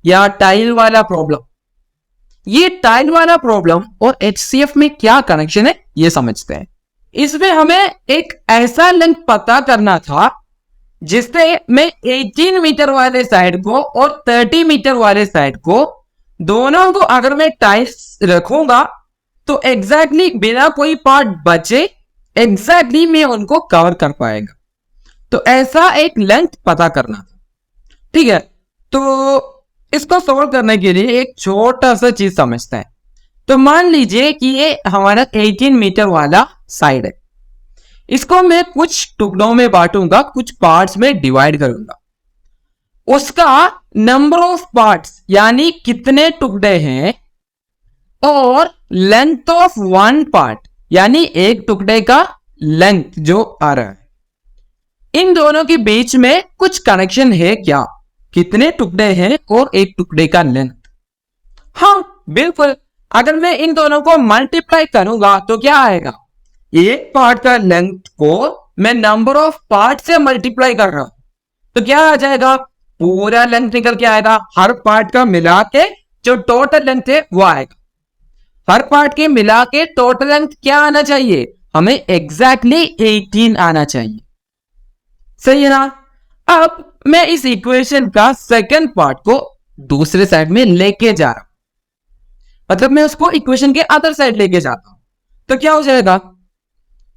या टाइल वाला प्रॉब्लम। ये टाइल वाला प्रॉब्लम और एचसीएफ में क्या कनेक्शन है ये समझते हैं। इसमें हमें एक ऐसा लेंथ पता करना था जिससे मैं 18 मीटर वाले साइड को और 30 मीटर वाले साइड को दोनों को अगर मैं टाइल्स रखूंगा तो एग्जैक्टली बिना कोई पार्ट बचे एग्जैक्टली मैं उनको कवर कर पाएगा। तो ऐसा एक लेंथ पता करना था, ठीक है। तो इसको सॉल्व करने के लिए एक छोटा सा चीज समझते हैं। तो मान लीजिए कि ये हमारा 18 मीटर वाला साइड है, इसको मैं कुछ टुकड़ों में बांटूंगा, कुछ पार्ट्स में डिवाइड करूंगा। उसका नंबर ऑफ पार्ट्स यानी कितने टुकड़े हैं और लेंथ ऑफ वन पार्ट यानी एक टुकड़े का लेंथ जो आ रहा है, इन दोनों के बीच में कुछ कनेक्शन है क्या? कितने टुकड़े हैं और एक टुकड़े का लेंथ? हाँ बिल्कुल, अगर मैं इन दोनों को मल्टीप्लाई करूंगा तो क्या आएगा? एक पार्ट का लेंथ को मैं नंबर ऑफ पार्ट से मल्टीप्लाई कर रहा हूं तो क्या आ जाएगा? पूरा लेंथ निकल के आएगा। हर पार्ट का मिला के जो टोटल लेंथ है वो आएगा। हर पार्ट के मिला के टोटल लेंथ क्या आना चाहिए? हमें एग्जैक्टली 18 आना चाहिए, सही है ना। अब मैं इस इक्वेशन का सेकंड पार्ट को दूसरे साइड में लेके जा रहा हूं, मतलब मैं उसको इक्वेशन के अदर साइड लेके जाता हूं तो क्या हो जाएगा?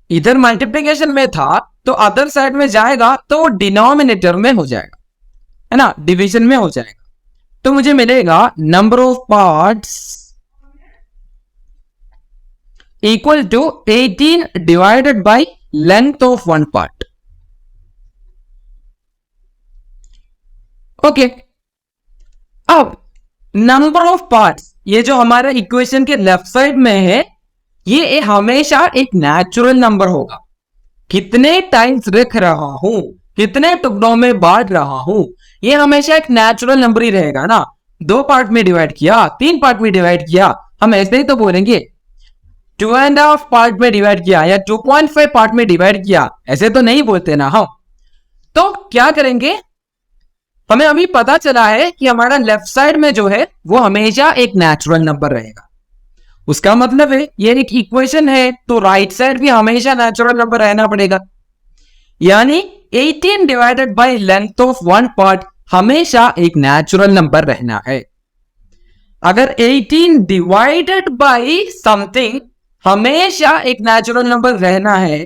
इधर मल्टीप्लिकेशन में था तो अदर साइड में जाएगा तो डिनोमिनेटर में हो जाएगा, है ना, डिवीजन में हो जाएगा। तो मुझे मिलेगा number of parts equal to 18 divided by length of one part. Okay, अब नंबर ऑफ पार्ट्स ये जो हमारा इक्वेशन के लेफ्ट साइड में है ये हमेशा एक नेचुरल नंबर होगा। कितने टाइम्स रख रहा हूं, कितने टुकड़ों में बांट रहा हूं, ये हमेशा एक नेचुरल नंबर ही रहेगा ना। 2 पार्ट में डिवाइड किया, 3 पार्ट में डिवाइड किया, हम ऐसे ही तो बोलेंगे। 2.5 पार्ट में डिवाइड किया या 2.5 पार्ट में डिवाइड किया, ऐसे तो नहीं बोलते ना हम। तो क्या करेंगे, हमें अभी पता चला है कि हमारा लेफ्ट साइड में जो है वो हमेशा एक नेचुरल नंबर रहेगा। उसका मतलब है ये एक इक्वेशन है तो राइट साइड भी हमेशा नेचुरल नंबर रहना पड़ेगा, यानी 18 divided by length of one part हमेशा एक नेचुरल नंबर रहना है। अगर 18 डिवाइडेड बाय समथिंग हमेशा एक नेचुरल नंबर रहना है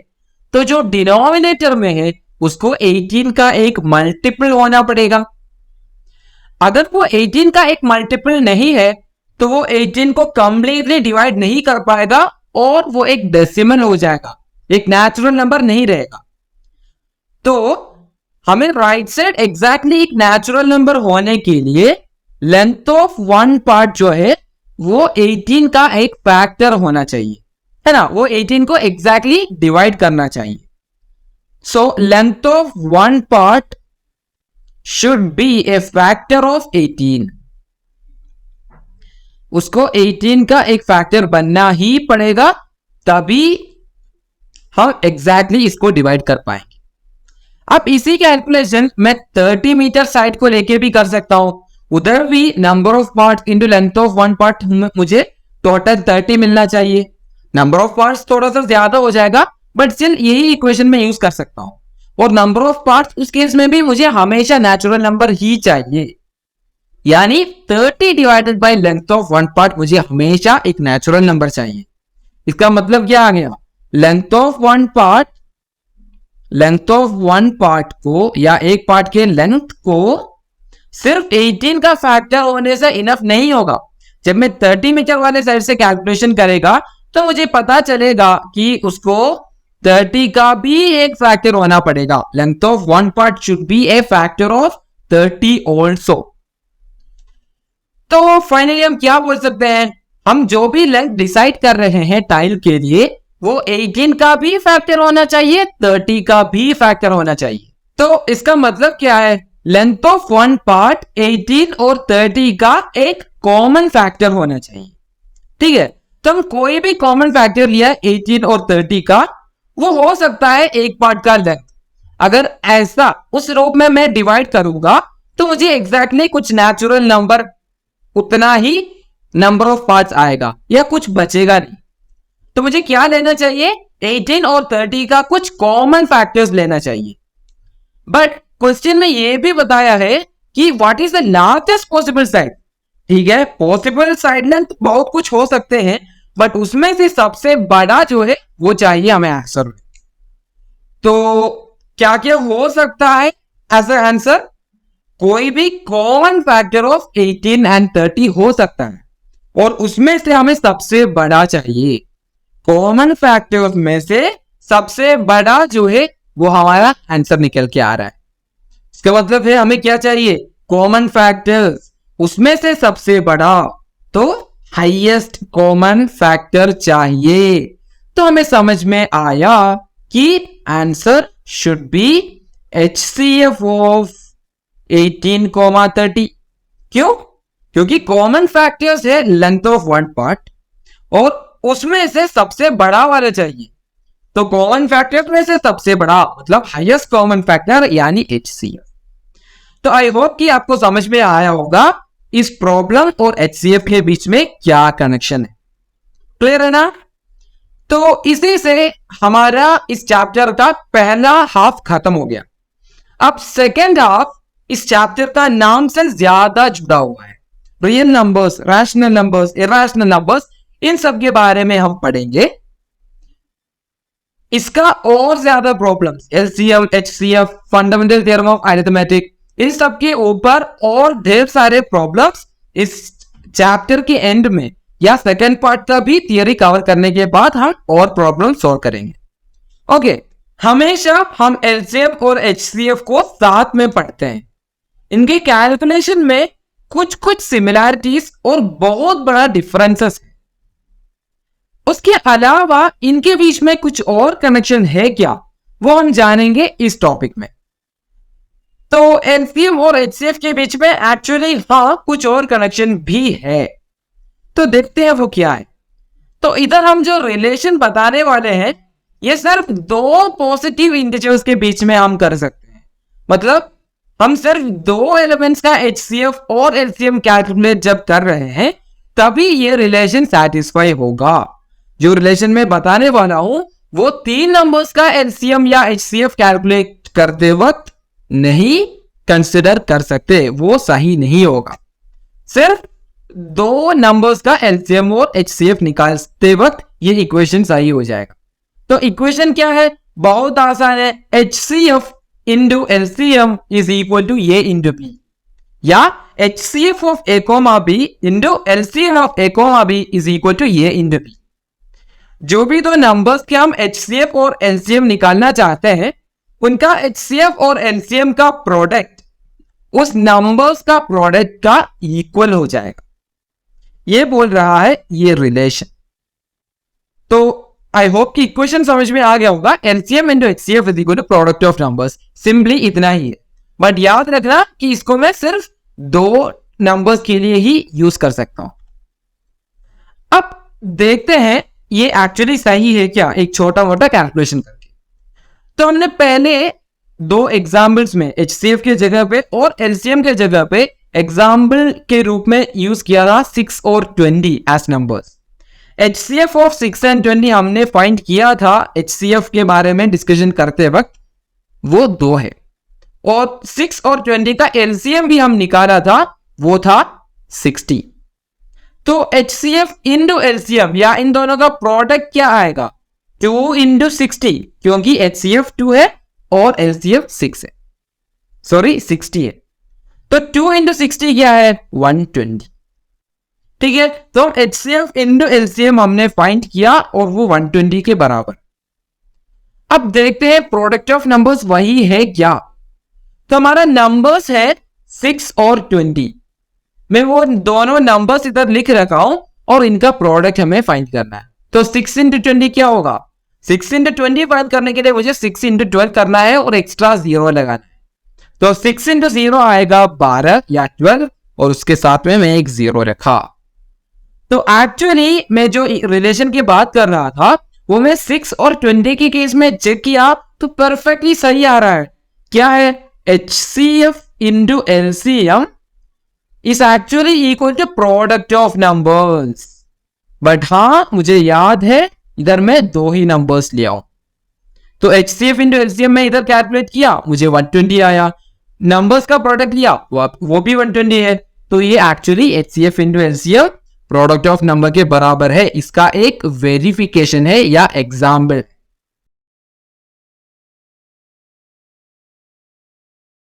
तो जो डिनोमिनेटर में है उसको 18 का एक मल्टीपल होना पड़ेगा। अगर वो 18 का एक मल्टीपल नहीं है तो वो 18 को कंप्लीटली डिवाइड नहीं कर पाएगा और वो एक डेसिमल हो जाएगा, एक नेचुरल नंबर नहीं रहेगा। तो हमें राइट साइड एग्जैक्टली एक नेचुरल नंबर होने के लिए लेंथ ऑफ वन पार्ट जो है वो 18 का एक फैक्टर होना चाहिए, है ना, वो 18 को एग्जैक्टली डिवाइड करना चाहिए। So length of one part should be A factor of 18। उसको 18 का एक फैक्टर बनना ही पड़ेगा, तभी हम एग्जैक्टली इसको डिवाइड कर पाएंगे। अब इसी कैलकुलेशन मैं 30 मीटर साइड को लेके भी कर सकता हूं। उधर भी number of part into length of one part मुझे टोटल 30 मिलना चाहिए। नंबर ऑफ पार्ट्स थोड़ा सा ज्यादा हो जाएगा बट स्टिल यही इक्वेशन में यूज कर सकता हूं। और नंबर ऑफ पार्ट्स उस केस में भी मुझे हमेशा नेचुरल नंबर ही चाहिए, यानी 30 divided by length of one part मुझे हमेशा एक नेचुरल नंबर चाहिए। इसका मतलब क्या आ गया, लेंथ ऑफ वन पार्ट को या एक पार्ट के लेंथ को सिर्फ 18 का फैक्टर होने से इनफ नहीं होगा। जब मैं 30 मीटर वाले साइड से कैलकुलेशन करेगा तो मुझे पता चलेगा कि उसको 30 का भी एक फैक्टर होना पड़ेगा। Length of one part should be A factor of 30 also. तो फाइनली हम क्या बोल सकते हैं, हम जो भी लेंथ डिसाइड कर रहे हैं टाइल के लिए वो 18 का भी फैक्टर होना चाहिए, 30 का भी फैक्टर होना चाहिए। तो इसका मतलब क्या है, लेंथ ऑफ वन पार्ट 18 और 30 का एक कॉमन फैक्टर होना चाहिए, ठीक है। तो हम कोई भी कॉमन फैक्टर लिया 18 और 30 का, वो हो सकता है एक पार्ट का लेंथ। अगर ऐसा उस रूप में मैं डिवाइड करूंगा तो मुझे एग्जैक्टली कुछ नेचुरल नंबर उतना ही नंबर ऑफ पार्ट्स आएगा या कुछ बचेगा नहीं। तो मुझे क्या लेना चाहिए, 18 और 30 का कुछ कॉमन फैक्टर्स लेना चाहिए। बट क्वेश्चन में ये भी बताया है कि what is the largest possible side. ठीक है, पॉसिबल साइड लेंथ बहुत कुछ हो सकते हैं, बट उसमें से सबसे बड़ा जो है वो चाहिए हमें आंसर। तो क्या क्या हो सकता है एज अ आंसर, कोई भी कॉमन फैक्टर ऑफ 18 एंड 30 हो सकता है और उसमें से हमें सबसे बड़ा चाहिए। कॉमन फैक्टर में से सबसे बड़ा जो है वो हमारा आंसर निकल के आ रहा है। इसका मतलब है हमें क्या चाहिए, कॉमन फैक्टर्स, उसमें से सबसे बड़ा, तो हाईएस्ट कॉमन फैक्टर चाहिए। तो हमें समझ में आया कि answer should be HCF of 18,30। क्यों? क्योंकि कॉमन फैक्टर्स है लेंथ ऑफ वन पार्ट और उसमें से सबसे बड़ा वाला चाहिए। तो कॉमन फैक्टर में से सबसे बड़ा मतलब हाईएस्ट कॉमन फैक्टर यानी HCF। तो आई होप कि आपको समझ में आया होगा इस प्रॉब्लम और HCF के बीच में क्या कनेक्शन है। क्लियर है ना? तो इसी से हमारा इस चैप्टर का पहला हाफ खत्म हो गया। अब सेकेंड हाफ इस चैप्टर का नाम से ज्यादा जुड़ा हुआ है। Real numbers, rational numbers, irrational numbers, इन सब के बारे में हम पढ़ेंगे। इसका और ज्यादा problems, LCM, HCF, fundamental theorem of arithmetic, इन सब के ऊपर और ढेर सारे प्रॉब्लम्स इस चैप्टर के एंड में या सेकेंड पार्ट का भी थियरी कवर करने के बाद हम और प्रॉब्लम सॉल्व करेंगे। ओके, हमेशा हम LCM और HCF को साथ में पढ़ते हैं। इनके कैलकुलेशन में कुछ कुछ सिमिलैरिटीज और बहुत बड़ा डिफरेंसेस है। उसके अलावा इनके बीच में कुछ और कनेक्शन है क्या, वो हम जानेंगे इस टॉपिक में। तो LCM और HCF के बीच में एक्चुअली हाँ कुछ और कनेक्शन भी है, तो देखते हैं वो क्या है। तो इधर हम जो रिलेशन बताने वाले हैं ये सिर्फ दो पॉजिटिव इंटीजर्स के बीच में हम कर सकते हैं। मतलब हम सिर्फ दो एलिमेंट्स का HCF और LCM कैलकुलेट जब कर रहे हैं तभी ये रिलेशन सैटिस्फाई होगा। जो रिलेशन में बताने वाला हूं वो तीन नंबर्स का LCM या HCF कैलकुलेट करते वक्त नहीं कंसिडर कर सकते, वो सही नहीं होगा। सिर्फ दो नंबर्स का LCM और HCF निकालते वक्त ये इक्वेशन सही हो जाएगा। तो इक्वेशन क्या है, बहुत आसान है, HCF into LCM is equal to A into B, या HCF of A, B into LCM of A, B is equal to A into B। जो भी दो नंबर्स के हम HCF और LCM निकालना चाहते हैं उनका HCF और LCM का प्रोडक्ट उस नंबर्स का प्रोडक्ट का इक्वल हो जाएगा, ये बोल रहा है ये रिलेशन। तो आई होप कि इक्वेशन समझ में आ गया होगा। LCM into HCF is equal to product of numbers, simply इतना ही है। बट याद रखना कि इसको मैं सिर्फ दो नंबर्स के लिए ही यूज कर सकता हूं। अब देखते हैं ये एक्चुअली सही है क्या, एक छोटा मोटा कैलकुलेशन करके। तो हमने पहले दो एग्जाम्पल्स में HCF के जगह पे और LCM के जगह पे एग्जाम्पल के रूप में यूज किया था 6 और 20 as numbers. HCF of 6 and 20 हमने फाइंड किया था HCF के बारे में डिस्कशन करते वक्त, वो 2 है, और 6 और 20 का LCM भी हम निकाला था, वो था 60। तो HCF इंटू LCM या इन दोनों का प्रोडक्ट क्या आएगा, 2 इंटू 60, क्योंकि HCF 2 है और LCM 6 है, सॉरी 60 है। तो 2 इंटू 60 क्या है, 120। ठीक है, तो HCF इंटू LCM हमने फाइंड किया और वो 120 के बराबर। अब देखते हैं प्रोडक्ट ऑफ नंबर्स वही है क्या। तो हमारा नंबर्स है 6 और 20, मैं वो दोनों नंबर्स इधर लिख रखा हूं और इनका प्रोडक्ट हमें फाइंड करना है। तो 6 इंटू 20 क्या होगा, 6 इंटू 20 फाइंड करने के लिए मुझे 6 इंटू 12 करना है और एक्स्ट्रा 0 लगाना है। तो 6 इंटू 0 आएगा 12 या 12 और उसके साथ में मैं एक 0 रखा। तो एक्चुअली मैं जो रिलेशन की बात कर रहा था वो मैं 6 और 20 के केस में चेक किया तो परफेक्टली सही आ रहा है। क्या है, HCF into LCM is actually equal to product of numbers. But हाँ मुझे याद है इधर मैं 2 ही नंबर्स लिया हूं, तो HCF इंटू LCM में इधर कैलकुलेट किया, मुझे 120 आया, नंबर्स का प्रोडक्ट लिया वो भी 120 है, तो ये actually HCF into LCM product of number के बराबर है। इसका एक वेरिफिकेशन है या एग्जाम्पल।